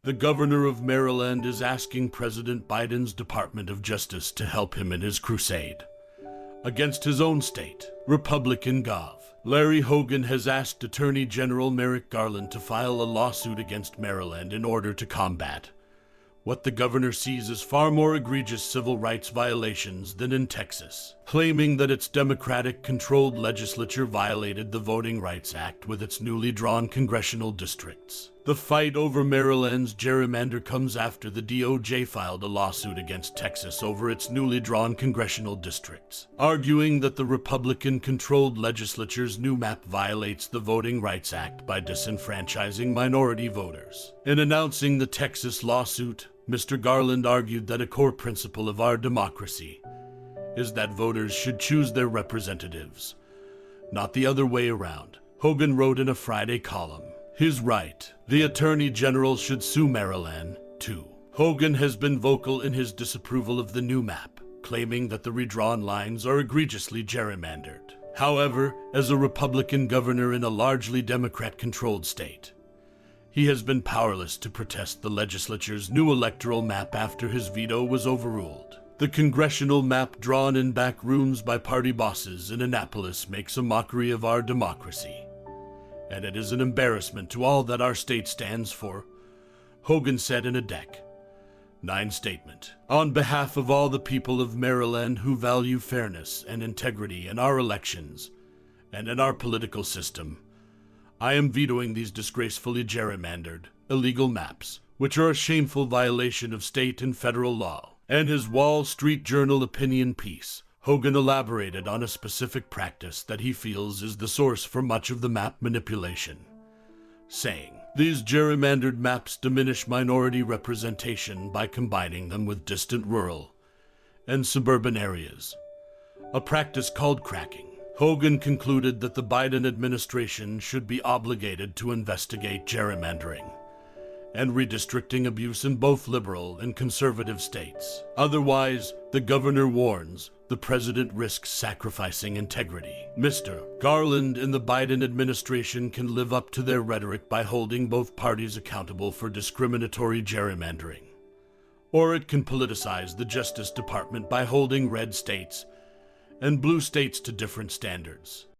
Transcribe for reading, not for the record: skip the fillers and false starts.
The governor of Maryland is asking President Biden's Department of Justice to help him in his crusade against his own state. Republican Gov. Larry Hogan has asked Attorney General Merrick Garland to file a lawsuit against Maryland in order to combat what the governor sees as far more egregious civil rights violations than in Texas, claiming that its Democratic-controlled legislature violated the Voting Rights Act with its newly drawn congressional districts. The fight over Maryland's gerrymander comes after the DOJ filed a lawsuit against Texas over its newly drawn congressional districts, arguing that the Republican-controlled legislature's new map violates the Voting Rights Act by disenfranchising minority voters. In announcing the Texas lawsuit, Mr. Garland argued that a core principle of our democracy is that voters should choose their representatives, not the other way around. Hogan wrote in a Friday column, "He's right. The Attorney General should sue Maryland, too." Hogan has been vocal in his disapproval of the new map, claiming that the redrawn lines are egregiously gerrymandered. However, as a Republican governor in a largely Democrat-controlled state, he has been powerless to protest the legislature's new electoral map after his veto was overruled. The congressional map drawn in back rooms by party bosses in Annapolis makes a mockery of our democracy, and it is an embarrassment to all that our state stands for, Hogan said in a Dec. 9 statement. On behalf of all the people of Maryland who value fairness and integrity in our elections and in our political system, I am vetoing these disgracefully gerrymandered, illegal maps, which are a shameful violation of state and federal law. And his Wall Street Journal opinion piece, Hogan elaborated on a specific practice that he feels is the source for much of the map manipulation, saying, "These gerrymandered maps diminish minority representation by combining them with distant rural and suburban areas, a practice called cracking." Hogan concluded that the Biden administration should be obligated to investigate gerrymandering and redistricting abuse in both liberal and conservative states. Otherwise, the governor warns, the president risks sacrificing integrity. Mr. Garland and the Biden administration can live up to their rhetoric by holding both parties accountable for discriminatory gerrymandering, or it can politicize the Justice Department by holding red states and blue states to different standards.